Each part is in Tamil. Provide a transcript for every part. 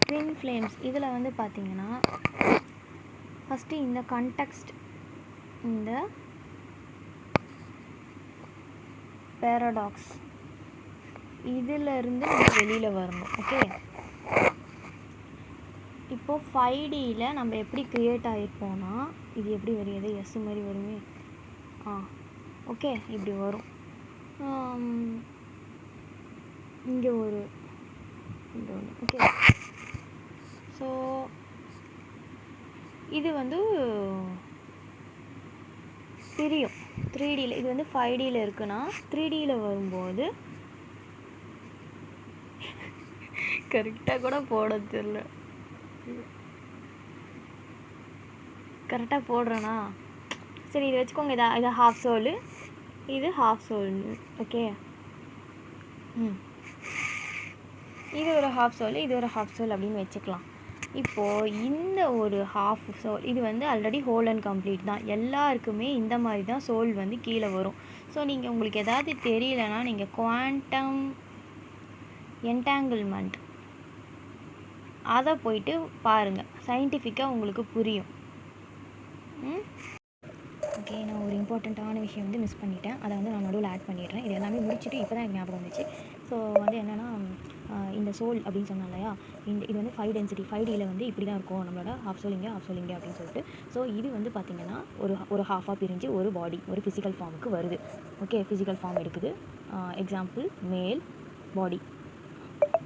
ட்வின் ஃப்ளேம்ஸ் இதில் வந்து பார்த்திங்கன்னா ஃபஸ்ட்டு இந்த கான்டெக்ஸ்ட் இந்த பேரடாக்ஸ் இதிலிருந்து நம்ம வெளியில் வரணும். ஓகே, இப்போது 5Dயில் நம்ம எப்படி க்ரியேட் ஆகிருப்போம்னா இது எப்படி வருது, எஸ் மாதிரி வருமே. ஓகே, இப்படி வரும். இங்கே ஒரு இந்த ஒன்று. ஓகே, ஸோ இது வந்து தெரியும் 3Dயில். இது வந்து 5Dயில் இருக்குன்னா 3Dயில் வரும்போது கரெக்டாக கூட போட தெரியல. கரெக்டாக போடுறேன்னா சரி, இது வச்சுக்கோங்க. இது ஹாஃப் சோலு, இது ஹாஃப் சோல்னு. ஓகே, இது ஒரு ஹாஃப் சோல், இது ஒரு ஹாஃப் சோல் அப்படின்னு வச்சுக்கலாம். இப்போது இந்த ஒரு ஹாஃப் சோல் இது வந்து ஆல்ரெடி ஹோல் அண்ட் கம்ப்ளீட் தான். எல்லாருக்குமே இந்த மாதிரி தான் சோல் வந்து கீழே வரும். ஸோ நீங்கள் உங்களுக்கு எதாவது தெரியலனா நீங்கள் குவாண்டம் என்டாங்கிள்மெண்ட் அதை போயிட்டு பாருங்கள், சயின்டிஃபிக்காக உங்களுக்கு புரியும். ஓகே, நான் ஒரு இம்பார்ட்டண்ட்டான விஷயம் வந்து மிஸ் பண்ணிட்டேன். அதை வந்து நான் நடுவில் ஆட் பண்ணிடுறேன். இது எல்லாமே முடிச்சுட்டு இப்போ தான் எனக்கு ஞாபகம் வந்துச்சு. ஸோ வந்து என்னென்னா, இந்த சோல் அப்படின்னு சொன்னேன் இல்லையா, இது வந்து 5 டென்சிட்டி 5Dயில் வந்து இப்படி தான் இருக்கும் நம்மளோட ஹாஃப் சோல் இங்கே, ஹாஃப் சோல் இங்கே அப்படின்னு சொல்லிட்டு. ஸோ இது வந்து பார்த்திங்கன்னா ஒரு ஹாஃபாக பிரிஞ்சு ஒரு பாடி, ஒரு ஃபிசிக்கல் ஃபார்முக்கு வருது. ஓகே, ஃபிசிக்கல் ஃபார்ம் எடுக்குது. எக்ஸாம்பிள் மேல் பாடி,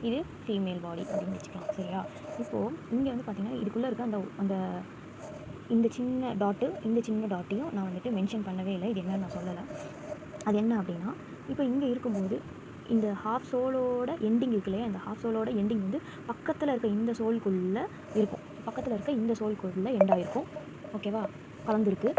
இது ஃபீமேல் பாடி அப்படின்னு வச்சுக்கலாம். சரியா? இப்போது இங்கே வந்து பார்த்திங்கன்னா இதுக்குள்ளே இருக்க அந்த இந்த சின்ன டாட்டையும் நான் வந்துட்டு மென்ஷன் பண்ணவே இல்லை. இது என்னன்னு நான் சொல்லலை. அது என்ன அப்படின்னா, இப்போ இங்கே இருக்கும்போது இந்த ஹாஃப் சோலோட எண்டிங் இருக்கு இல்லையா, இந்த ஹாஃப் சோலோட எண்டிங் வந்து பக்கத்தில் இருக்க இந்த சோல்குள்ளே இருக்கும். பக்கத்தில் இருக்க இந்த சோல்குள்ளே எண்டாயிருக்கும். ஓகேவா? கலந்துருக்கு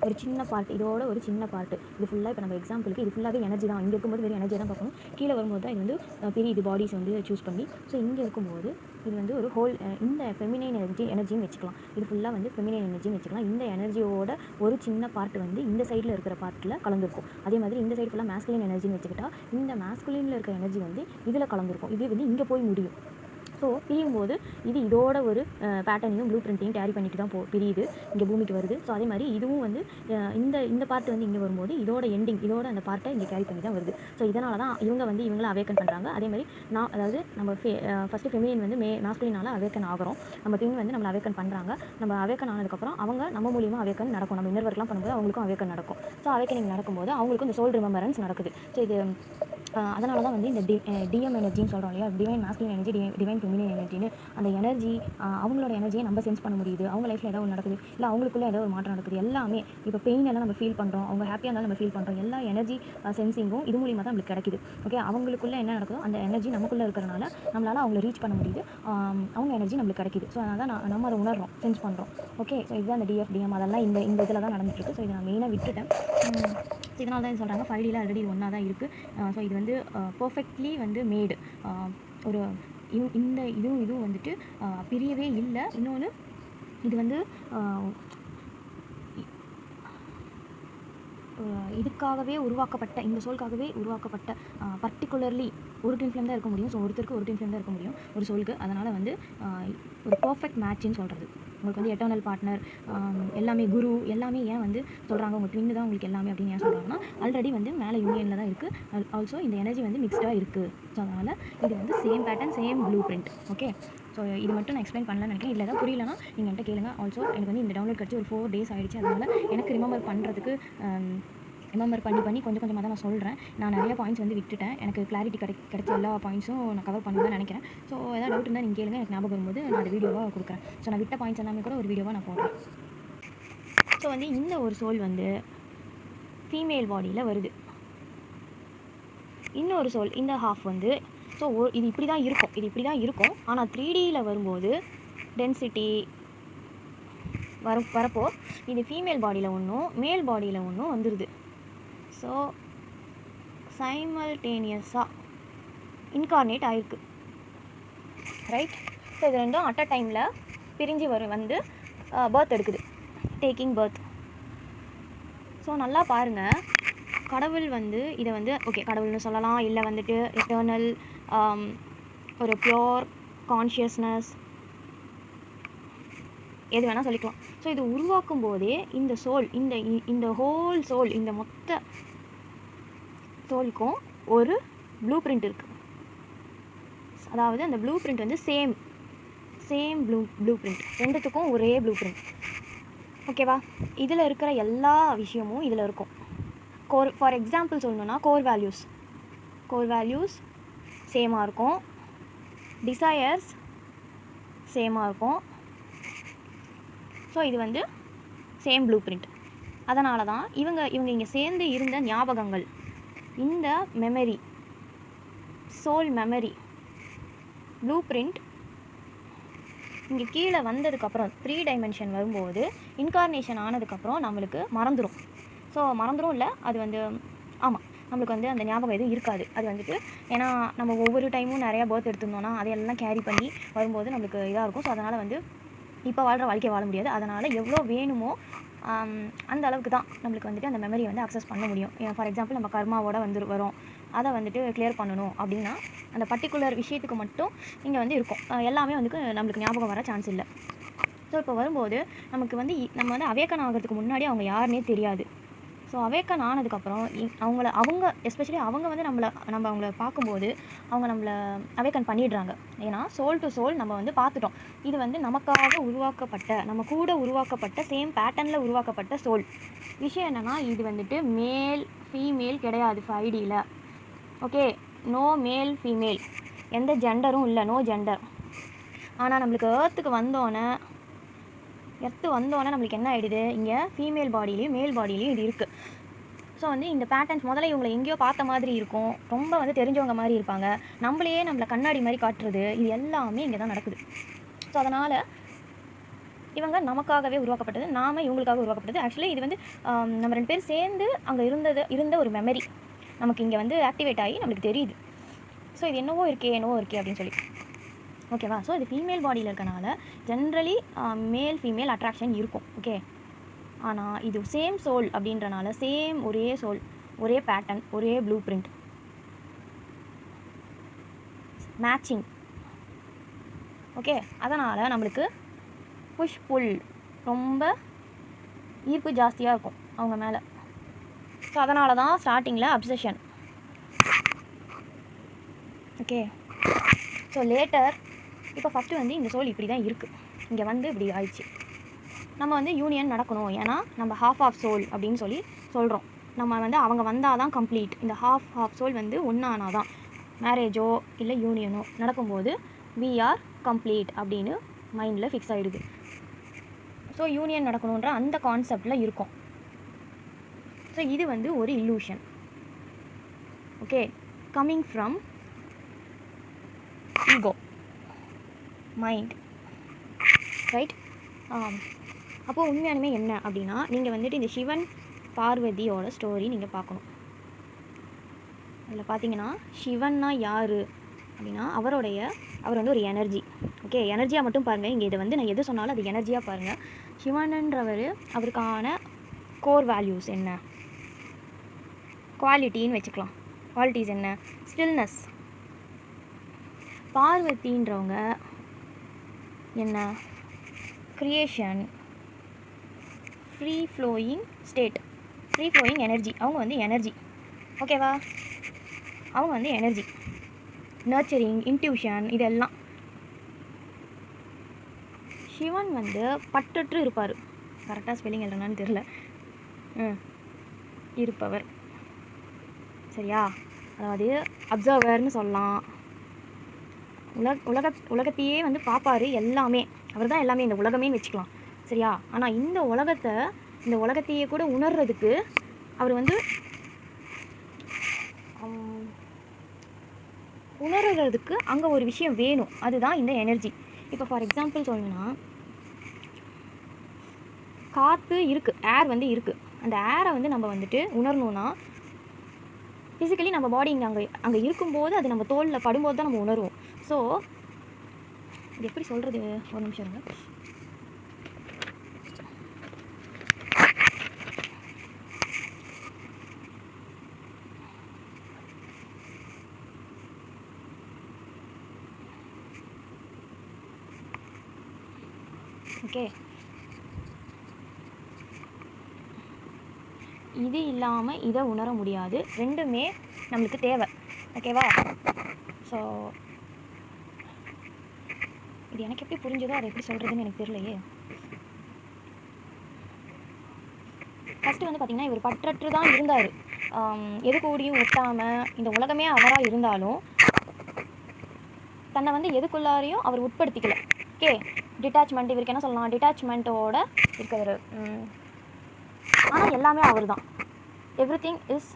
ஒரு சின்ன பார்ட், இதோட ஒரு சின்ன பார்ட்டு. இது ஃபுல்லாக இப்போ நம்ம எக்ஸாம்பிளுக்கு இது ஃபுல்லாகவே எனர்ஜி தான். இங்கே இருக்கும்போது வெறும் எனர்ஜி தான் பார்க்கணும். கீழே வரும்போது தான் இது வந்து பெரிய இது பாடிஸ் வந்து சூஸ் பண்ணி. ஸோ இங்கே இருக்கும்போது இது வந்து ஒரு ஹோல், இந்த ஃபெமினைன் எனர்ஜின்னு வச்சுக்கலாம். இது ஃபுல்லாக வந்து ஃபெமினைன் எனர்ஜின்னு வச்சுக்கலாம். இந்த எனர்ஜியோட ஒரு சின்ன பார்ட் வந்து இந்த சைடில் இருக்கிற பார்ட்டில் கலந்துருக்கும். அதே மாதிரி இந்த சைடு ஃபுல்லாக மேஸ்குலின் எனர்ஜின்னு வச்சுக்கிட்டா இந்த மேஸ்குலினில் இருக்கிற எனர்ஜி வந்து இதில் கலந்துருக்கும். இது வந்து இங்கே போய் முடியும். ஸோ பிரியும்போது இது இதோட ஒரு பேட்டர்னையும் ப்ளூ பிரிண்ட்டையும் கேரி பண்ணிட்டு தான் பிரியுது, இங்கே பூமிக்கு வருது. ஸோ அதே மாதிரி இதுவும் வந்து இந்த பார்ட் வந்து இங்கே வரும்போது இதோட எண்டிங், இதோட அந்த பார்ட்டை இங்கே கேரி பண்ணி தான் வருது. ஸோ இதனால தான் இவங்களை அவேக்கன் பண்ணுறாங்க. அதே மாதிரி அதாவது நம்ம ஃபஸ்ட்டு ஃபெமினின் வந்து மாஸ்குலினால் அவேக்கன் ஆகிறோம். நம்ம ட்வின் வந்து நம்மளை அவேக்கன் பண்ணுறாங்க. நம்ம அவேக்கன் ஆனதுக்கப்புறம் அவங்க நம்ம மூலியமாக அவேக்கன் நடக்கும். நம்ம இன்னர் ஒர்க்லாம் பண்ணும்போது அவங்களுக்கும் அவேக்கன் நடக்கும். ஸோ அவேக்கனிங் நடக்கும்போது அவங்களுக்கும் இந்த சோல் ரிமெம்பரன்ஸ் நடக்குது. ஸோ இது அதனால தான் வந்து இந்த டிஎம் எனர்ஜின்னு சொல்கிறோம் இல்லையா, divine masculine energy, divine feminine எனர்ஜின்னு. அந்த எனர்ஜி அவங்களோட எனர்ஜியை நம்ம சென்ஸ் பண்ண முடியுது. அவங்க லைஃப்பில் ஏதாவது நடக்குது, இல்லை அவங்களுக்குள்ளே ஏதோ ஒரு மாற்றம் நடக்குது. எல்லாமே இப்போ பெயின் எல்லாம் நம்ம ஃபீல் பண்ணுறோம், அவங்க ஹாப்பியாக இருந்தாலும் நம்ம ஃபீல் பண்ணுறோம். எல்லா எனர்ஜி சென்சிங்கும் இது மூலியமாக தான் நம்மளுக்கு கிடைக்குது. ஓகே, அவங்களுக்குள்ளே என்ன நடக்குதோ அந்த எனர்ஜி நமக்குள்ளே இருக்கிறனால நம்மளால் அவங்கள ரீச் பண்ண முடியுது. அவங்க எனர்ஜி நம்மளுக்கு கிடைக்குது. ஸோ அதனால தான் நம்ம அதை உணர்றோம், சென்ஸ் பண்ணுறோம். ஓகே, ஸோ இதுதான் அந்த டிஎம் அதெல்லாம் இந்த இதில் தான் நடந்துட்டுருக்கு. ஸோ இதை நான் மெயினாக விட்டுட்டேன். இதனால தான் சொல்கிறாங்க 5Dயில் ஆல்ரெடி இது ஒன்றா தான் இருக்குது. ஸோ இது வந்து பர்ஃபெக்ட்லி வந்து மேடு. ஒரு இந்த இதுவும் வந்துட்டு பிரியவே இல்லை. இன்னொன்று இது வந்து இதுக்காகவே உருவாக்கப்பட்ட, இந்த சோலுக்காகவே உருவாக்கப்பட்ட பர்டிகுலர்லி ஒரு ட்வின் ஃப்ளேம் தான் இருக்க முடியும். ஸோ ஒருத்தருக்கு ஒரு ட்வின் ஃப்ளேம் தான் இருக்க முடியும் ஒரு சோலுக்கு. அதனால் வந்து ஒரு பர்ஃபெக்ட் மேட்ச்னு சொல்கிறது. உங்களுக்கு வந்து எட்டர்னல் பார்ட்னர் எல்லாமே, குரு எல்லாமே ஏன் வந்து சொல்கிறாங்க உங்கள் ட்வின்னு தான் உங்களுக்கு எல்லாமே அப்படின்னு ஏன் சொல்கிறாங்கன்னா, ஆல்ரெடி வந்து மேலே யூனியனில் தான் இருக்குது. ஆல்சோ இந்த எனர்ஜி வந்து மிக்ஸ்டாக இருக்குது. ஸோ அதனால் இது வந்து same pattern, same blue print. Okay, so இது மட்டும் நான் எக்ஸ்பிளைன் பண்ணலன்னு நினைக்கிறேன். இல்லை ஏதாவது புரியலனா நீங்கள் என்கிட்ட கேளுங்க. ஆல்சோ எனக்கு வந்து இந்த டவுன்லோட் கிடச்சி ஒரு 4 days ஆகிடுச்சு. அதனால் எனக்கு ரிமெம்பர் பண்ணுறதுக்கு ரிமெம்பர் பண்ணி கொஞ்சம் கொஞ்சமாக தான் நான் சொல்கிறேன். நான் நிறைய பாயிண்ட்ஸ் வந்து விட்டுட்டேன். எனக்கு கிளாரிட்டி கிடைச்ச எல்லா பாயிண்ட்ஸும் நான் கவர் பண்ணணும்னு நினைக்கிறேன். ஸோ ஏதாவது டவுட் இருந்தால் நீங்கள் கேளுங்க, எனக்கு ஞாபகம் வரும்போது நான் அந்த வீடியோவாக கொடுக்குறேன். ஸோ நான் விட்ட பாயிண்ட்ஸ் எல்லாமே கூட ஒரு வீடியோவாக நான் போடுறேன். ஸோ வந்து இந்த ஒரு சோல் வந்து ஃபீமேல் பாடியில் வருது. இன்னொரு சோல் இந்த ஹாஃப் வந்து ஸோ இது இப்படி தான் இருக்கும். ஆனால் 3Dயில் வரும்போது டென்சிட்டி வரப்போ இது ஃபீமேல் பாடியில் ஒன்றும் மேல் பாடியில் ஒன்றும் வந்துடுது. ஸோ சைமல்டேனியஸாக இன்கார்னேட் ஆகிருக்கு, ரைட்? ஸோ இது ரெண்டும் அட் அ டைமில் பிரிஞ்சு வந்து பர்த் எடுக்குது, டேக்கிங் பர்த். ஸோ நல்லா பாருங்கள், கடவுள் வந்து இதை வந்து ஓகே கடவுள்னு சொல்லலாம், இல்லை வந்துட்டு எட்டர்னல் ஒரு ப்யோர் கான்ஷியஸ்னஸ் எது வேணால் சொல்லிக்கலாம். ஸோ இது உருவாக்கும் போதே இந்த சோல், இந்த ஹோல் சோல், இந்த மொத்த சோலுக்கும் ஒரு ப்ளூ பிரிண்ட் இருக்குது. அதாவது அந்த ப்ளூ பிரிண்ட் வந்து சேம் ப்ளூ பிரிண்ட், ரெண்டுத்துக்கும் ஒரே ப்ளூ பிரிண்ட். ஓகேவா? இதில் இருக்கிற எல்லா விஷயமும் இதில் இருக்கும். ஃபார் எக்ஸாம்பிள் சொல்லணுன்னா கோர் வேல்யூஸ் சேமாக இருக்கும், டிசையர்ஸ் சேமாக இருக்கும். ஸோ இது வந்து சேம் ப்ளூ பிரிண்ட். அதனால தான் இவங்க இங்கே சேர்ந்து இருந்த ஞாபகங்கள், இந்த memory, soul memory, blueprint இங்கே கீழே வந்ததுக்கப்புறம் 3 டைமென்ஷன் வரும்போது, இன்கார்னேஷன் ஆனதுக்கப்புறம் நம்மளுக்கு மறந்துடும். ஸோ மறந்துடும் இல்லை, அது வந்து ஆமாம், நம்மளுக்கு வந்து அந்த ஞாபகம் எதுவும் இருக்காது. அது வந்துட்டு ஏன்னா நம்ம ஒவ்வொரு டைமும் நிறையா பர்த் எடுத்துருந்தோன்னா அதையெல்லாம் கேரி பண்ணி வரும்போது நம்மளுக்கு இதாக இருக்கும். ஸோ அதனால் வந்து இப்போ வாழ்கிற வாழ்க்கையை வாழ முடியாது. அதனால் எவ்வளோ வேணுமோ அந்த அளவுக்கு தான் நம்மளுக்கு வந்துட்டு அந்த மெமரியை வந்து அக்சஸ் பண்ண முடியும். ஃபார் எக்ஸாம்பிள் நம்ம கர்மாவோட வரும், அதை வந்துட்டு கிளியர் பண்ணணும் அப்படின்னா அந்த பர்டிகுலர் விஷயத்துக்கு மட்டும் இங்கே வந்து இருக்கும். எல்லாமே வந்து நம்மளுக்கு ஞாபகம் வர சான்ஸ் இல்லை. ஸோ இப்போ வரும்போது நமக்கு வந்து நம்ம வந்து அவேக்கன் ஆகிறதுக்கு முன்னாடி அவங்க யாருன்னே தெரியாது. ஸோ அவேக்கன் ஆனதுக்கப்புறம் அவங்க எஸ்பெஷலி அவங்க வந்து நம்ம அவங்கள பார்க்கும்போது அவங்க நம்மளை அவேக்கன் பண்ணிடுறாங்க. ஏன்னா சோல் டு சோல் நம்ம வந்து பார்த்துட்டோம். இது வந்து நமக்காக உருவாக்கப்பட்ட, நம்ம கூட உருவாக்கப்பட்ட, சேம் பேட்டர்னில் உருவாக்கப்பட்ட சோல். விஷயம் என்னென்னா இது வந்துட்டு மேல் ஃபீமேல் கிடையாது 5Dயில். ஓகே, நோ மேல் ஃபீமேல், எந்த ஜெண்டரும் இல்லை, நோ ஜெண்டர். ஆனால் நம்மளுக்கு எர்த்து வந்தோன்னே நம்மளுக்கு என்ன ஆகிடுது, இங்கே ஃபீமேல் பாடியிலையும் மேல் பாடியிலையும் இது இருக்குது. ஸோ வந்து இந்த பேட்டர்ன்ஸ் முதல்ல இவங்களை எங்கேயோ பார்த்த மாதிரி இருக்கும், ரொம்ப வந்து தெரிஞ்சவங்க மாதிரி இருப்பாங்க, நம்மளை கண்ணாடி மாதிரி காட்டுறது, இது எல்லாமே இங்கே தான் நடக்குது. ஸோ அதனால் இவங்க நமக்காகவே உருவாக்கப்பட்டது, நாம் இவங்களுக்காக உருவாக்கப்பட்டது. ஆக்சுவலி இது வந்து நம்ம 2 பேர் சேர்ந்து அங்கே இருந்த ஒரு மெமரி நமக்கு இங்கே வந்து ஆக்டிவேட் ஆகி நம்மளுக்கு தெரியுது. ஸோ இது என்னவோ இருக்கே அப்படின்னு சொல்லி. ஓகேவா? ஸோ இது ஃபீமேல் பாடியில் இருக்கனால ஜென்ரலி மேல் ஃபீமேல் அட்ராக்ஷன் இருக்கும். ஓகே, ஆனால் இது சேம் சோல் அப்படின்றனால ஒரே சோல், ஒரே பேட்டர்ன், ஒரே ப்ளூ பிரிண்ட், மேட்சிங். ஓகே, அதனால் நம்மளுக்கு புஷ் புல், ரொம்ப ஈர்ப்பு ஜாஸ்தியாக இருக்கும் அவங்க மேலே. ஸோ அதனால தான் ஸ்டார்டிங்கில் அப்சஷன். ஓகே, ஸோ லேட்டர் இப்போ ஃபஸ்ட்டு வந்து இந்த சோல் இப்படி தான் இருக்குது, இங்கே வந்து இப்படி ஆயிடுச்சு. நம்ம வந்து யூனியன் நடக்கணும், ஏன்னா நம்ம ஹாஃப் ஆஃப் சோல் அப்படின்னு சொல்கிறோம். நம்ம வந்து அவங்க வந்தால் தான் கம்ப்ளீட். இந்த ஹாஃப் சோல் வந்து ஒன்றானா தான் மேரேஜோ இல்லை யூனியனோ நடக்கும்போது வி ஆர் கம்ப்ளீட் அப்படின்னு மைண்டில் ஃபிக்ஸ் ஆகிடுது. ஸோ யூனியன் நடக்கணுன்ற அந்த கான்செப்டில் இருக்கும். ஸோ இது வந்து ஒரு illusion. Okay, coming from ego mind, right? அப்போது உண்மையானுமே என்ன அப்படின்னா, நீங்கள் வந்துட்டு இந்த சிவன் பார்வதியோட ஸ்டோரி நீங்கள் பார்க்கணும். அதில் பார்த்தீங்கன்னா சிவன்னா யார் அப்படின்னா அவர் வந்து ஒரு எனர்ஜி. ஓகே, எனர்ஜியாக மட்டும் பாருங்கள். இங்கே இதை வந்து நான் எது சொன்னாலும் அது எனர்ஜியாக பாருங்கள். சிவனன்றவர், அவருக்கான கோர் வேல்யூஸ் என்ன, குவாலிட்டின்னு வச்சுக்கலாம். குவாலிட்டிஸ் என்ன? ஸ்டில்னஸ். பார்வதின்றவங்க என்ன? Creation, free flowing state, free flowing energy. அவங்க வந்து எனர்ஜி. ஓகேவா? அவங்க வந்து எனர்ஜி, நர்ச்சரிங், இன்ட்யூஷன், இதெல்லாம். சிவன் வந்து பற்றற்று இருப்பார். கரெக்டாக ஸ்பெல்லிங் எழுதுனான்னு தெரில. இருப்பவர், சரியா? அதாவது அப்சர்வர்னு சொல்லலாம். உலகத்தையே வந்து பார்ப்பார், எல்லாமே அவர் தான் எல்லாமே, இந்த உலகமே வச்சுக்கலாம், சரியா? ஆனால் இந்த உலகத்தையே கூட உணர்றதுக்கு அவர் வந்து உணர்றதுக்கு அங்கே ஒரு விஷயம் வேணும், அதுதான் இந்த எனர்ஜி. இப்போ ஃபார் எக்ஸாம்பிள் சொல்லணும்னா, காற்று இருக்குது, ஏர் வந்து இருக்குது. அந்த ஏரை வந்து நம்ம வந்துட்டு உணரணுன்னா ஃபிசிக்கலி நம்ம பாடி அங்கே இருக்கும்போது அது நம்ம தோலில் படும்போது தான் நம்ம உணர்வோம். ஸோ இது எப்படி சொல்கிறது, ஒரு நிமிஷம் இருங்க. ஓகே, இது இல்லாமல் இதை உணர முடியாது. ரெண்டுமே நம்மளுக்கு தேவை. ஓகேவா? ஸோ இது எனக்கு எப்படி புரிஞ்சதோ அதை எப்படி சொல்கிறதுன்னு எனக்கு தெரியலையே. ஃபஸ்ட்டு வந்து பார்த்திங்கன்னா இவர் பற்றற்று தான் இருந்தார். எது கூடியும் ஒட்டாமல் இந்த உலகமே அவராக இருந்தாலும் தன்னை வந்து எதுக்குள்ளாரையும் அவர் உட்படுத்திக்கல. ஓகே, டிட்டாச்மெண்ட், இவருக்கு என்ன சொல்லலாம், டிட்டாச்மெண்ட்டோட இருக்கிற. ஆனால் எல்லாமே அவர் தான். Everything is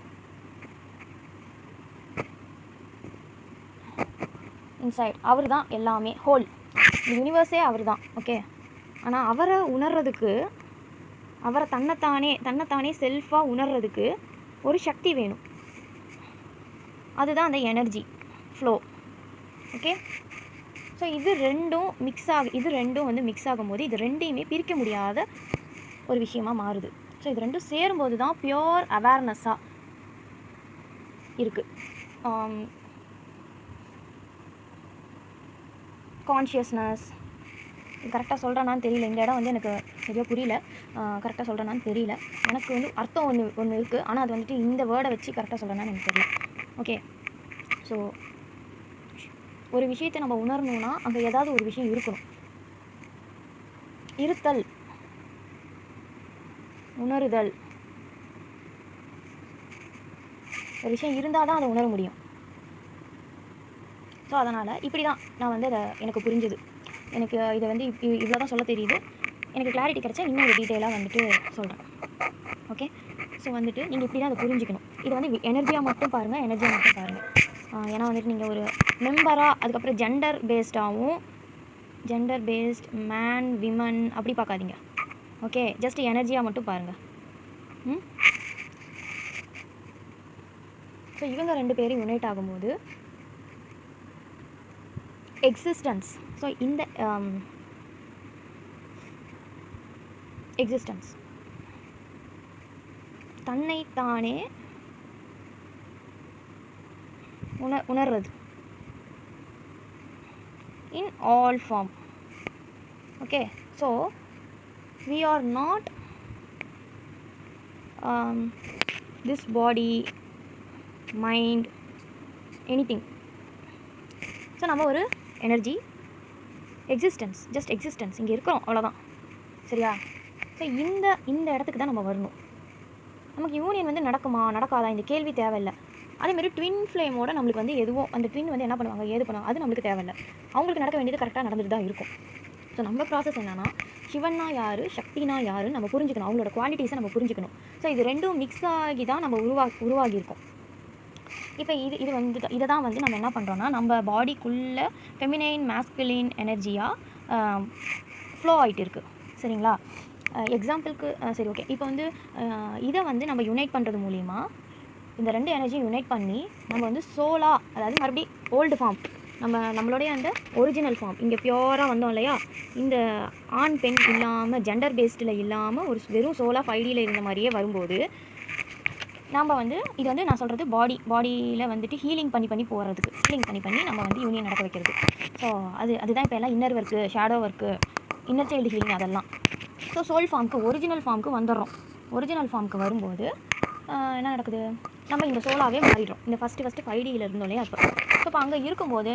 inside. அவர் தான் எல்லாமே, ஹோல் யூனிவர்ஸே அவர் தான். ஓகே, ஆனால் அவரை உணர்றதுக்கு, அவரை தன்னைத்தானே செல்ஃபாக உணர்றதுக்கு ஒரு சக்தி வேணும். அதுதான் அந்த எனர்ஜி ஃப்ளோ. ஓகே, ஸோ இது ரெண்டும் வந்து மிக்ஸ் ஆகும்போது இது ரெண்டையுமே பிரிக்க முடியாத ஒரு விஷயமாக மாறுது. ஸோ இது ரெண்டும் சேரும்போது தான் பியோர் அவேர்னஸ்ஸாக இருக்குது. கான்ஷியஸ்னஸ், கரெக்டாக சொல்கிறேன்னான்னு தெரியல. இந்த இடம் வந்து எனக்கு சரியாக புரியல. கரெக்டாக சொல்கிறேன்னான்னு தெரியல. எனக்கு வந்து அர்த்தம் ஒன்று இருக்குது, ஆனால் அது வந்துட்டு இந்த வேர்டை வச்சு கரெக்டாக சொல்கிறேன்னான்னு எனக்கு தெரியல. ஓகே, ஸோ ஒரு விஷயத்தை நம்ம உணரணும்னா அங்கே ஏதாவது ஒரு விஷயம் இருக்கணும். இருத்தல், உணருதல், ஒரு விஷயம் இருந்தால் தான் அதை உணர முடியும். ஸோ அதனால் இப்படி தான் நான் வந்து அதை எனக்கு புரிஞ்சுது. எனக்கு இதை வந்து இவ்வளோ தான் சொல்ல தெரியுது. எனக்கு கிளாரிட்டி கிடச்சா இன்னும் ஒரு டீட்டெயிலாக வந்துட்டு சொல்கிறேன். ஓகே, ஸோ வந்துட்டு நீங்கள் இப்படி தான் அதை புரிஞ்சுக்கணும். இதை வந்து எனர்ஜியாக மட்டும் பாருங்கள். ஏன்னா வந்துட்டு நீங்கள் ஒரு மெம்பராக, அதுக்கப்புறம் ஜெண்டர் பேஸ்ட் மேன் விமன் அப்படி பார்க்காதீங்க. ஓகே, ஜஸ்ட் எனர்ஜியாக மட்டும் பாருங்கள். ஸோ இவங்க ரெண்டு பேரும் யுனைட் ஆகும்போது எக்ஸிஸ்டன்ஸ், ஸோ இந்த எக்ஸிஸ்டன்ஸ் தன்னைத்தானே உணர்றது in all form. Okay, so we are not this body, mind, anything. So நம்ம ஒரு எனர்ஜி, எக்ஸிஸ்டன்ஸ், ஜஸ்ட் எக்ஸிஸ்டன்ஸ், இங்கே இருக்கிறோம், அவ்வளோதான். சரியா? ஸோ இந்த இடத்துக்கு தான் நம்ம வரணும். நமக்கு யூனியன் வந்து நடக்குமா நடக்காதா இந்த கேள்வி தேவையில்லை. அதேமாதிரி ட்வின் ஃப்ளேமோட நம்மளுக்கு வந்து எதுவும் அந்த ட்வின் வந்து என்ன பண்ணுவாங்க, ஏது பண்ணுவாங்க, அது நம்மளுக்கு தேவையில்லை. அவங்களுக்கு நடக்க வேண்டியது கரெக்டாக நடந்துட்டு தான் இருக்கும். ஸோ நம்ம ப்ராசஸ் என்னென்னா, சிவன்னா யார், சக்தினா யாருன்னு நம்ம புரிஞ்சுக்கணும். அவங்களோட குவாலிட்டிஸை நம்ம புரிஞ்சுக்கணும். ஸோ இது ரெண்டும் மிக்ஸ் ஆகி தான் நம்ம உருவாகியிருக்கோம். இப்போ இது வந்து இதை தான் வந்து நம்ம என்ன பண்ணுறோன்னா, நம்ம பாடிக்குள்ளே ஃபெமினைன் மேஸ்குலின் எனர்ஜியாக ஃப்ளோ ஆகிட்டு இருக்குது. சரிங்களா? எக்ஸாம்பிளுக்கு சரி, ஓகே, இப்போ வந்து இதை வந்து நம்ம யுனைட் பண்ணுறது மூலிமா, இந்த ரெண்டு எனர்ஜியும் யுனைட் பண்ணி நம்ம வந்து சோலாக, அதாவது மறுபடியும் ஓல்டு ஃபார்ம், நம்மளுடைய அந்த ஒரிஜினல் ஃபார்ம், இங்கே பியோராக வந்தோம் இல்லையா, இந்த ஆண் பெண் இல்லாமல் ஜெண்டர் பேஸ்டில் இல்லாமல் ஒரு வெறும் சோலாக 5Dயில் இருந்த மாதிரியே வரும்போது நம்ம வந்து இது வந்து நான் சொல்கிறது பாடியில் வந்துட்டு ஹீலிங் பண்ணி போகிறதுக்கு, ஹீலிங் பண்ணி நம்ம வந்து யூனியன் நடக்க வைக்கிறது. ஸோ அதுதான் இப்போ எல்லாம் inner work, shadow work, inner child healing, அதெல்லாம். ஸோ சோல் ஃபார்முக்கு, ஒரிஜினல் ஃபார்முக்கு வந்துடுறோம். ஒரிஜினல் ஃபார்முக்கு வரும்போது என்ன நடக்குது, நம்ம இந்த சோலாகவே மாறிடுறோம். இந்த ஃபஸ்ட்டு 5Dயில் இருந்தோம் இல்லையா, அப்போ ஸோ இப்போ அங்கே இருக்கும்போது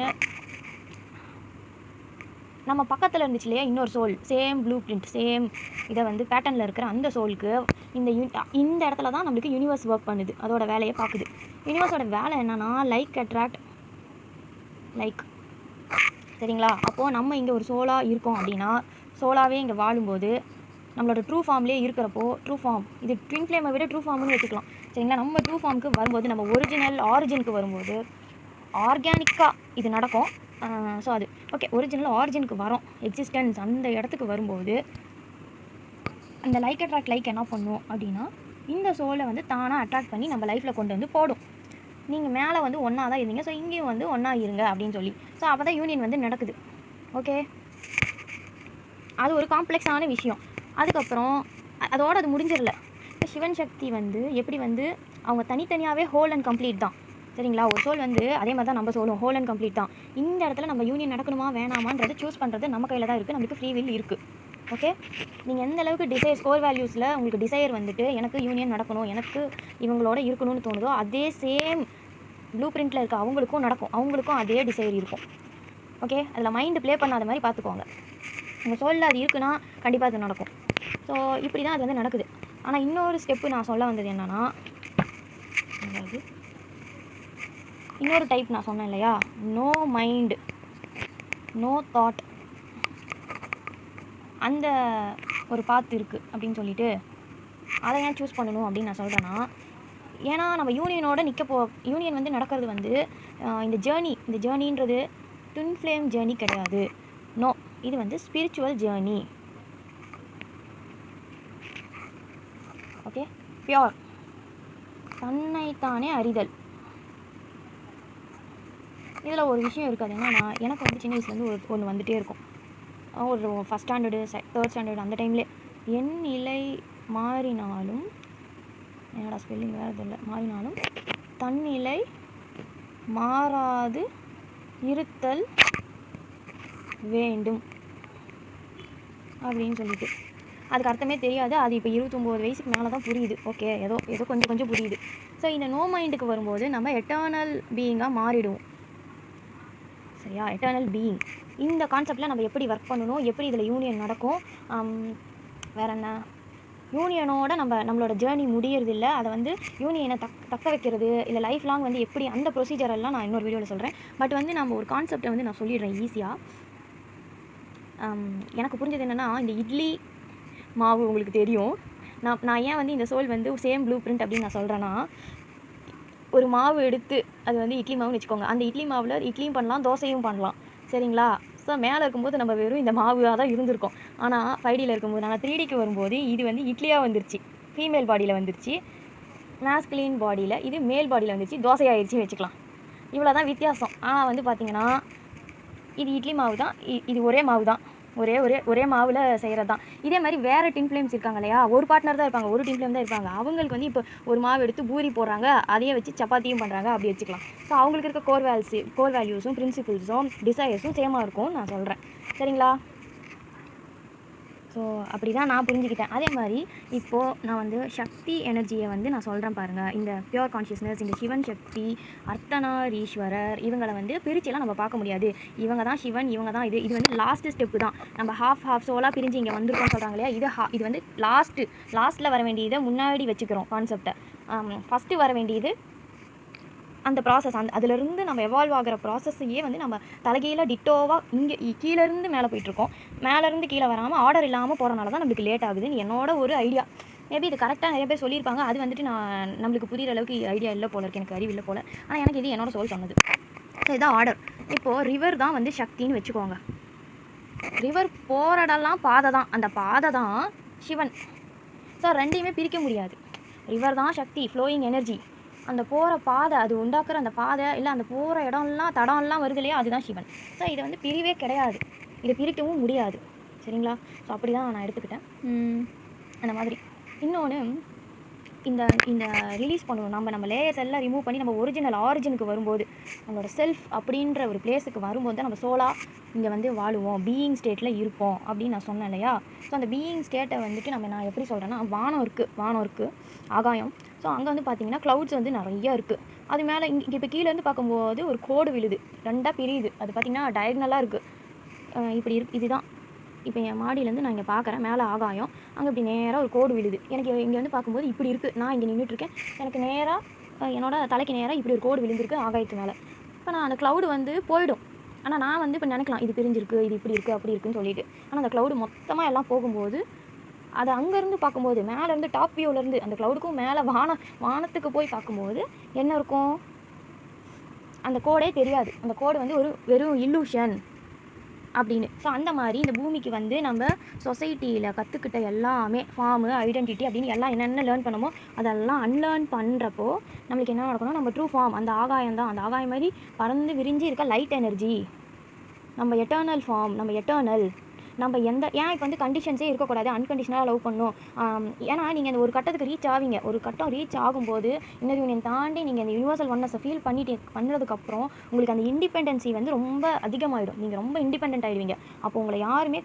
நம்ம பக்கத்தில் இருந்துச்சு இல்லையா இன்னொரு சோல், சேம் ப்ளூ பிரிண்ட், சேம் இதை வந்து பேட்டர்னில் இருக்கிற அந்த சோலுக்கு இந்த இடத்துல தான் நம்மளுக்கு யூனிவர்ஸ் ஒர்க் பண்ணுது, அதோட வேலையை பார்க்குது. யூனிவர்ஸோட வேலை என்னென்னா லைக் அட்ராக்ட் லைக். சரிங்களா? அப்போது நம்ம இங்கே ஒரு சோலாக இருக்கோம் அப்படின்னா, சோலாகவே இங்கே வாழும்போது நம்மளோட ட்ரூ ஃபார்ம்லேயே இருக்கிறப்போ, ட்ரூ ஃபார்ம் இது ட்வின் ஃப்ளேமை விட ட்ரூ ஃபார்ம்னு வச்சுக்கலாம். சரிங்களா? நம்ம ட்ரூ ஃபார்முக்கு வரும்போது, நம்ம ஆரிஜினுக்கு வரும்போது ஆர்கானிக்காக இது நடக்கும். ஸோ அது ஓகே, ஒரிஜினல் ஆரிஜினுக்கு வரோம், எக்ஸிஸ்டன்ஸ் அந்த இடத்துக்கு வரும்போது அந்த லைக் அட்ராக்ட் லைக் என்ன பண்ணும் அப்படின்னா, இந்த சோலை வந்து தானாக அட்ராக்ட் பண்ணி நம்ம லைஃப்பில் கொண்டு வந்து போடும். நீங்கள் மேலே வந்து ஒன்றா தான் இருந்தீங்க, ஸோ இங்கேயும் வந்து ஒன்றா இருங்க அப்படின்னு சொல்லி. ஸோ அப்போ தான் யூனியன் வந்து நடக்குது. ஓகே, அது ஒரு காம்ப்ளெக்ஸான விஷயம். அதுக்கப்புறம் அதோடு அது முடிஞ்சிடல. இப்போ சிவன் சக்தி வந்து எப்படி வந்து அவங்க தனித்தனியாகவே ஹோல் அண்ட் கம்ப்ளீட் தான். சரிங்களா? ஒரு சோல் வந்து அதே மாதிரி தான் நம்ம சோலும் ஹோல் அண்ட் கம்ப்ளீட் தான். இந்த இடத்துல நம்ம யூனியன் நடக்கணுமா வேணாமான்றதை சூஸ் பண்ணுறது நம்ம கையில் தான் இருக்குது. நம்மளுக்கு ஃப்ரீ வில் இருக்குது. ஓகே, நீங்கள் எந்த அளவுக்கு டிசைர் ஸ்கோர் வேல்யூஸில் உங்களுக்கு டிசைர் வந்துட்டு எனக்கு யூனியன் நடக்கணும், எனக்கு இவங்களோட இருக்கணும்னு தோணுதோ அதே சேம் ப்ளூ பிரிண்ட்டில் இருக்க அவங்களுக்கும் நடக்கும், அவங்களுக்கும் அதே டிசைர் இருக்கும். ஓகே, அதில் மைண்டு ப்ளே பண்ணாத மாதிரி பார்த்துக்கோங்க. உங்கள் சோலில் அது இருக்குன்னா கண்டிப்பாக அது நடக்கும். ஸோ இப்படி தான் அது வந்து நடக்குது. ஆனால் இன்னொரு ஸ்டெப்பு நான் சொல்ல வந்தது என்னென்னா, இன்னொரு டைப் நான் சொன்னேன் இல்லையா, நோ மைண்டு நோ தாட், அந்த ஒரு பாத் இருக்குது அப்படின்னு சொல்லிட்டு அதை ஏன் சூஸ் பண்ணணும் அப்படின்னு நான் சொல்கிறேன்னா, ஏன்னா நம்ம யூனியனோட யூனியன் வந்து நடக்கிறது வந்து இந்த ஜேர்னின்றது ட்வின் ஃப்ளேம் ஜேர்னி கிடையாது. நோ, இது வந்து ஸ்பிரிச்சுவல் ஜேர்னி. ஓகே, பியோர், தன்னைத்தானே அறிதல். இதில் ஒரு விஷயம் இருக்காது என்னன்னா, எனக்கு வந்து சின்ன வயசுலேருந்து ஒன்று வந்துகிட்டே இருக்கும். ஒரு ஃபஸ்ட் ஸ்டாண்டர்டு தேர்ட் ஸ்டாண்டர்டு அந்த டைம்லேயே என் நிலை மாறினாலும், என்னோட ஸ்பெல்லிங் வேறு தெரியல, மாறினாலும் தன்னிலை மாறாது இருத்தல் வேண்டும் அப்படின்னு சொல்லிட்டு, அதுக்கு அர்த்தமே தெரியாது. அது இப்போ 29 வயசுக்கு மேலே தான் புரியுது. ஓகே, ஏதோ கொஞ்சம் புரியுது. ஸோ இந்த நோ மைண்டுக்கு வரும்போது நம்ம எட்டர்னல் பீயிங்காக மாறிடுவோம். சரியா, எட்டர்னல் பீயிங். இந்த கான்செப்டில் நம்ம எப்படி ஒர்க் பண்ணணும், எப்படி இதில் யூனியன் நடக்கும், வேறு என்ன, யூனியனோட நம்மளோட ஜேர்னி முடியறதில்லை, அதை வந்து யூனியனை தக்க வைக்கிறது இல்லை லைஃப் லாங் வந்து எப்படி, அந்த ப்ரொசீஜர் எல்லாம் நான் இன்னொரு வீடியோவில் சொல்கிறேன். பட் வந்து நம்ம ஒரு கான்செப்டை வந்து நான் சொல்லிடுறேன் ஈஸியாக. எனக்கு புரிஞ்சது என்னென்னா, இந்த இட்லி மாவு உங்களுக்கு தெரியும். நான் ஏன் வந்து இந்த சோல் வந்து சேம் ப்ளூ பிரிண்ட் அப்படின்னு நான் சொல்கிறேன்னா, ஒரு மாவு எடுத்து அது வந்து இட்லி மாவுன்னு வச்சுக்கோங்க. அந்த இட்லி மாவில் இட்லியும் பண்ணலாம், தோசையும் பண்ணலாம். சரிங்களா? ஸோ மேலே இருக்கும்போது நம்ம வெறும் இந்த மாவாக தான் இருந்திருக்கோம். ஆனால் 5Dயில் இருக்கும்போது, நாங்கள் 3Dக்கு வரும்போது இது வந்து இட்லியாக வந்துருச்சு, ஃபீமேல் பாடியில் வந்துருச்சு. மாஸ்குலின் பாடியில் இது மேல் பாடியில் வந்துருச்சு, தோசையாகிடுச்சின்னு வச்சுக்கலாம். இவ்வளோ தான் வித்தியாசம். ஆனால் வந்து பார்த்திங்கன்னா இது இட்லி மாவு தான், இது ஒரே மாவு தான், ஒரே மாவில் செய்கிறது தான். இதே மாதிரி வேறு டின் ஃப்ளேம்ஸ் இருக்காங்க இல்லையா, ஒரு பார்ட்னர் தான் இருப்பாங்க, ஒரு டின் ஃப்ளேம் தான் இருப்பாங்க. அவங்களுக்கு வந்து இப்போ ஒரு மாவு எடுத்து பூரி போடுறாங்க, அதையே வச்சு சப்பாத்தியும் பண்ணுறாங்க, அப்படி வச்சுக்கலாம். ஸோ அவங்களுக்கு இருக்க கோர் வேல்யூஸும் பிரின்சிபிள்ஸும் டிசைர்ஸும் சேமாக இருக்கும் நான் சொல்கிறேன். சரிங்களா? ஸோ அப்படி தான் நான் புரிஞ்சுக்கிட்டேன். அதே மாதிரி இப்போது நான் வந்து சக்தி எனர்ஜியை வந்து நான் சொல்கிறேன் பாருங்கள். இந்த பியூர் கான்ஷியஸ்னஸ், இந்த சிவன் சக்தி, அர்த்தநாரீஸ்வரர், இவங்களை வந்து பிரிச்செல்லாம் நம்ம பார்க்க முடியாது. இவங்க தான் சிவன், இவங்க தான் இது வந்து லாஸ்ட்டு ஸ்டெப்பு தான். நம்ம ஹாஃப் சோலாக பிரிஞ்சு இங்கே வந்திருக்கோம்னு சொல்கிறாங்க இல்லையா, இது வந்து லாஸ்ட்டில் வர வேண்டியதை முன்னாடி வச்சுக்கிறோம் கான்செப்டை. ஃபஸ்ட்டு வர வேண்டியது அந்த ப்ராசஸ், அதிலிருந்து நம்ம எவால்வ் ஆகிற ப்ராசஸ்ஸையே வந்து நம்ம தலைகீழ டிட்டோவாக இங்கே கீழேருந்து மேலே போயிட்டுருக்கோம். மேலேருந்து கீழே வராமல் ஆர்டர் இல்லாமல் போகிறனால தான் நம்மளுக்கு லேட் ஆகுதுன்னு என்னோட ஒரு ஐடியா. மேபி இது கரெக்டாக நிறைய பேர் சொல்லியிருப்பாங்க. அது வந்துட்டு நம்மளுக்கு புரிகிற அளவுக்கு ஐடியா இல்லை போல இருக்குது, எனக்கு அறிவு இல்லை போல். ஆனால் எனக்கு இது என்னோட சோல் சொன்னது. ஸோ இதான் ஆர்டர். இப்போது ரிவர் தான் வந்து சக்தின்னு வச்சுக்கோங்க. ரிவர் போகிறடெல்லாம் பாதை தான், அந்த பாதை தான் சிவன். ஸோ ரெண்டையுமே பிரிக்க முடியாது. ரிவர் தான் சக்தி, ஃப்ளோயிங் எனர்ஜி. அந்த போகிற பாதை, அது உண்டாக்குற அந்த பாதை, இல்லை அந்த போகிற தடம்லாம் வருது இல்லையா, அதுதான் சிவன். ஸோ இதை வந்து பிரிவே கிடையாது, இதை பிரிக்கவும் முடியாது. சரிங்களா? ஸோ அப்படி தான் நான் எடுத்துக்கிட்டேன். அந்த மாதிரி இன்னொன்று, இந்த ரிலீஸ் பண்ணுவோம் நம்ம லேயர்ஸ் எல்லாம் ரிமூவ் பண்ணி நம்ம ஆரிஜினுக்கு வரும்போது, நம்மளோட செல்ஃப் அப்படின்ற ஒரு பிளேஸுக்கு வரும்போது தான் நம்ம சோலாக இங்கே வந்து வாழுவோம், பீயிங் ஸ்டேட்டில் இருப்போம் அப்படின்னு நான் சொன்னேன் இல்லையா. ஸோ அந்த பீயிங் ஸ்டேட்டை வந்துட்டு நான் எப்படி சொல்கிறேன்னா, வானம் இருக்குது, ஆகாயம். ஸோ அங்கே வந்து பார்த்திங்கன்னா க்ளவுட்ஸ் வந்து நிறையா இருக்குது. அது மேலே இங்கே இப்போ கீழேருந்து பார்க்கும்போது ஒரு கோடு விழுது, ரெண்டாக பிரியுது. அது பார்த்திங்கன்னா டயக்னலாக இருக்குது. இப்படி இதுதான் இப்போ என் மாடியிலேருந்து நான் இங்கே பார்க்குறேன், மேலே ஆகாயம், அங்கே இப்படி நேராக ஒரு கோடு விழுது. எனக்கு இங்கே வந்து பார்க்கும்போது இப்படி இருக்குது, நான் இங்கே நின்றுட்டுருக்கேன், எனக்கு நேராக என்னோட தலைக்கு நேராக இப்படி ஒரு கோடு விழுந்திருக்கு ஆகாயத்து மேலே. இப்போ நான் அந்த க்ளவுடு வந்து போயிடும். ஆனால் நான் வந்து இப்போ நினைக்கலாம் இது பிரிஞ்சிருக்கு, இது இப்படி இருக்குது அப்படி இருக்குன்னு சொல்லிட்டு. ஆனால் அந்த க்ளவுடு மொத்தமாக எல்லாம் போகும்போது, அதை அங்கேருந்து பார்க்கும்போது, மேலேருந்து டாப் வியூவிலேருந்து அந்த க்ளவுடுக்கும் மேலே வானத்துக்கு போய் பார்க்கும்போது என்ன இருக்கும், அந்த கோடே தெரியாது. அந்த கோடு வந்து ஒரு வெறும் இல்லூஷன் அப்படின்னு. ஸோ அந்த மாதிரி இந்த பூமிக்கு வந்து நம்ம சொசைட்டியில் கற்றுக்கிட்ட எல்லாமே ஃபார்மு, ஐடென்டிட்டி அப்படின்னு எல்லாம் என்னென்ன லேர்ன் பண்ணமோ அதெல்லாம் அன்லேர்ன் பண்ணுறப்போ நம்மளுக்கு என்ன நடக்கணும், நம்ம ட்ரூ ஃபார்ம் அந்த ஆகாயம் தான். அந்த ஆகாயம் மாதிரி பறந்து விரிஞ்சு இருக்க லைட் எனர்ஜி, நம்ம எட்டர்னல் ஃபார்ம், நம்ம எட்டர்னல். நம்ம ஏன் இப்போ வந்து கண்டிஷன்ஸே இருக்கக்கூடாது, அன்கண்டிஷனலாக லவ் பண்ணணும். ஏன்னா நீங்கள் இந்த ஒரு கட்டத்துக்கு ரீச் ஆவீங்க. ஒரு கட்டம் ரீச் ஆகும்போது இன்னர் யூனியன் தாண்டி நீங்கள் இந்த யுனிவர்சல் ஒன்னஸை ஃபீல் பண்ணதுக்கப்புறம் உங்களுக்கு அந்த இண்டிபெண்டன்சி வந்து ரொம்ப அதிகமாகிடும். நீங்கள் ரொம்ப இண்டிபெண்டன்ட் ஆகிடுவீங்க. அப்போ உங்களை யாருமே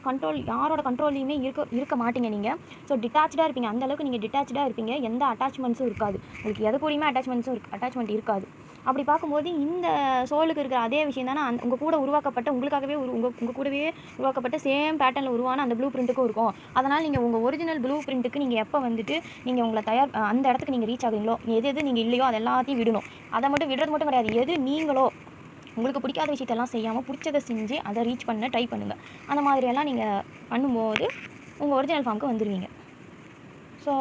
யாரோட கண்ட்ரோல்லையுமே இருக்க மாட்டீங்க நீங்கள். ஸோ டிட்டாச்சாக இருப்பீங்க. அந்தளவுக்கு நீங்கள் டிட்டாச்சாக இருப்பீங்க. எந்த அட்டாச்மெண்ட்ஸும் இருக்காது. உங்களுக்கு எது கூடயுமே அட்டாச்மெண்ட் இருக்காது. அப்படி பார்க்கும்போது இந்த சோலுக்கு இருக்கிற அதே விஷயம் தானே உங்கள் கூட உருவாக்கப்பட்ட உங்களுக்காகவே உங்கள் கூடவே உருவாக்கப்பட்ட சேம் பேட்டர்னில் உருவான அந்த ப்ளூ பிரிண்ட்டுக்கும் இருக்கும். அதனால் நீங்கள் உங்கள் ஒரிஜினல் ப்ளூ பிரிண்ட்டுக்கு நீங்கள் எப்போ வந்துட்டு நீங்கள் உங்களை அந்த இடத்துக்கு நீங்கள் ரீச் ஆகுறீங்களோ, எது நீங்கள் இல்லையோ அது எல்லாத்தையும் விடணும். அதை மட்டும் விடுறது மட்டும் கிடையாது. எது நீங்களோ உங்களுக்கு பிடிக்காத விஷயத்தெல்லாம் செய்யாமல் பிடிச்சதை செஞ்சு அதை ரீச் பண்ண ட்ரை பண்ணுங்கள். அந்த மாதிரியெல்லாம் நீங்கள் பண்ணும்போது உங்கள் ஒரிஜினல் ஃபார்முக்கு வந்துடுவீங்க. ஸோ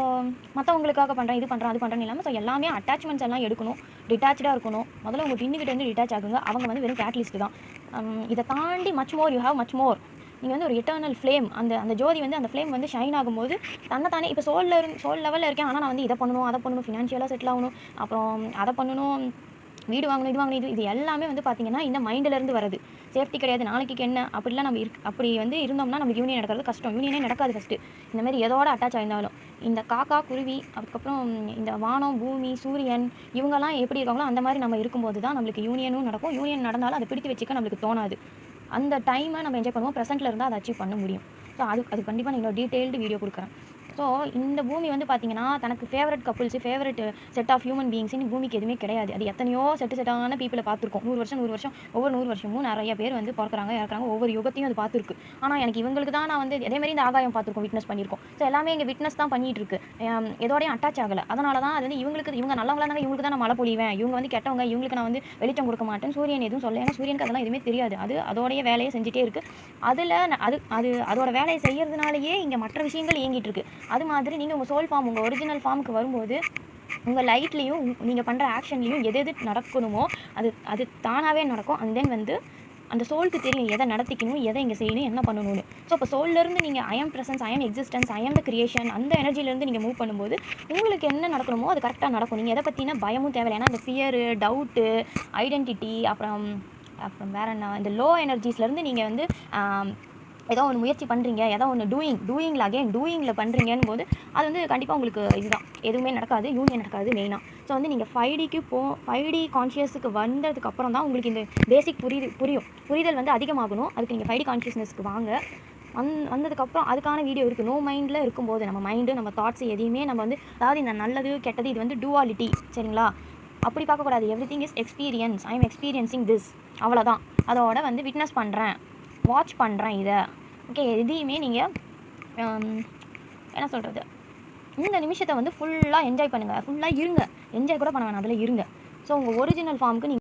மற்றவங்களுக்காக பண்ணுறேன், இது பண்ணுறேன், அது பண்ணுறேன்னு இல்லாமல் ஸோ எல்லாமே அட்டாச்மெண்ட்ஸ் எல்லாம் எடுக்கணும். டிட்டாச்சாக இருக்கணும். முதல்ல உங்கள் டின்னுக்கிட்ட வந்து டிட்டாச் ஆகுங்க. அவங்க வந்து வெறும் கேட்லிஸ்ட் தான். இதை தாண்டி much more, you have much more. நீங்கள் வந்து ஒரு எட்டர்னல் ஃப்ளேம், அந்த ஜோதி வந்து அந்த ஃப்ளேம் வந்து ஷைன் ஆகும்போது தன்னைத்தானே இப்போ சோல் லெவலில் இருக்கேன். ஆனால் நான் வந்து இதை பண்ணணும், அதை பண்ணணும், ஃபினான்ஷியலாக செட்டில் ஆகணும், அப்புறம் அதை பண்ணணும், வீடு வாங்கணும், இது வாங்கணும், இது எல்லாமே வந்து பார்த்திங்கன்னா இந்த மைண்டிலேருந்து வருது. சேஃப்டி கிடையாது, நாளைக்கு என்ன அப்படிலாம் நம்ம அப்படி வந்து இருந்தோம்னா நமக்கு யூனியன் நடக்கிறது கஷ்டம். யூனியனே நடக்காது. ஃபஸ்ட்டு இந்தமாதிரி எதோட அட்டாச் ஆயிருந்தாலும் இந்த காக்கா, குருவி, அதுக்கப்புறம் இந்த வானம், பூமி, சூரியன் இவங்கெல்லாம் எப்படி இருக்காங்களோ அந்த மாதிரி நம்ம இருக்கும்போது தான் நம்மளுக்கு யூனியனும் நடக்கும். யூனியன் நடந்தாலும் அதை பிடித்து வச்சுக்க நம்மளுக்கு தோணாது. அந்த டைமை நம்ம என்ஜாய் பண்ணுவோம். ப்ரெசென்ட்டில் இருந்தால் அதை அச்சீவ் பண்ண முடியும். ஸோ அது கண்டிப்பாக நான் இன்னொரு டீட்டெயில்டு வீடியோ கொடுக்குறேன். ஸோ இந்த பூமி வந்து பார்த்திங்கன்னா தனக்கு favourite couples, favourite set of human பீயிங்ஸ்னு பூமிக்கு எதுவுமே கிடையாது. அது எத்தனையோ செட்டான பீப்பிளை பார்த்துருக்கோம். 100 வருஷம் ஒவ்வொரு 100 வருஷமும் நிறைய பேர் வந்து பிறக்கிறாங்க, இறக்குறாங்க. ஒவ்வொரு யுகத்தையும் அது பார்த்துருக்கு. ஆனால் எனக்கு இவங்களுக்கு தான் நான் வந்து அதேமாதிரி இந்த ஆகாயம் பார்த்துருக்கோம், விட்னஸ் பண்ணியிருக்கோம். ஸோ எல்லாமே இங்கே விட்னஸ் தான் பண்ணிகிட்டு இருக்கு. எதோடையும் அட்டாச் ஆகலை. அதனால தான் அது வந்து இவங்க நல்லவங்களா இருந்தாலும் இவங்களுக்கு தான் நான் மழை பொழிவேன், இவங்க வந்து கெட்டவங்க, இவங்களுக்கு நான் வந்து வெளிச்சம் கொடுக்க மாட்டேன். சூரியன் எதுவும் சொல்ல, ஏன்னா சூரியனுக்கு அதெல்லாம் எதுவுமே தெரியாது. அதோடைய வேலையை செஞ்சுட்டே இருக்குது. அதில் அதோட வேலையை செய்யறதுனாலேயே இங்கே மற்ற விஷயங்கள் இயங்கிட்டு இருக்கு. அது மாதிரி நீங்கள் உங்கள் சோல் ஃபார்ம், உங்கள் ஒரிஜினல் ஃபார்முக்கு வரும்போது உங்கள் லைஃப்லேயும் நீங்கள் பண்ணுற ஆக்ஷன்லேயும் எது நடக்கணுமோ அது தானாகவே நடக்கும். அண்ட் தென் வந்து அந்த சோலுக்கு தெரியும் எதை நடத்திக்கணும், எதை இங்கே செய்யணும், என்ன பண்ணணும்னு. ஸோ இப்போ சோல்லேருந்து நீங்கள் I am presence, I am existence, I am the creation, அந்த எனர்ஜிலேருந்து நீங்கள் மூவ் பண்ணும்போது உங்களுக்கு என்ன நடக்கணுமோ அது கரெக்டாக நடக்கும். நீங்கள் எதை பற்றின பயமும் தேவையில்லை. ஏன்னா இந்த ஃபியரு, டவுட்டு, ஐடென்டிட்டி, அப்புறம் வேறு என்ன, இந்த லோ எனர்ஜிஸ்லேருந்து நீங்கள் வந்து ஏதோ ஒன்று முயற்சி பண்ணுறீங்க, ஏதோ ஒன்று டூயிங்கில் பண்ணுறீங்கன்னு போது அது வந்து கண்டிப்பாக உங்களுக்கு இதுதான் எதுவுமே நடக்காது, யூனியன் நடக்காது மெயினாக. ஸோ வந்து நீங்கள் 5D கான்ஷியஸுக்கு வந்ததுக்கப்புறம் தான் உங்களுக்கு இந்த பேசிக் புரிதல் வந்து அதிகமாகணும். அதுக்கு நீங்கள் 5D கான்ஷியஸ்னஸ்க்கு வாங்க. வந்ததுக்கப்புறம் அதுக்கான வீடியோ இருக்குது. நோ மைண்டில் இருக்கும்போது நம்ம மைண்டு, நம்ம தாட்ஸ் எதையுமே நம்ம வந்து, அதாவது இந்த நல்லது கெட்டது இது வந்து டுவாலிட்டி, சரிங்களா? அப்படி பார்க்கக்கூடாது. Everything is experience, I am experiencing this, அவ்வளோதான். அதோட வந்து விட்னஸ் பண்ணுறேன், வாட்ச் பண்ணுறேன் இதை. ஓகே, எதையுமே நீங்கள் என்ன சொல்கிறது, இந்த நிமிஷத்தை வந்து ஃபுல்லாக என்ஜாய் பண்ணுங்கள், ஃபுல்லாக இருங்க. என்ஜாய் கூட பண்ண வேணாம், அதில் இருங்க. ஸோ உங்கள் ஒரிஜினல் ஃபார்முக்கு நீங்கள்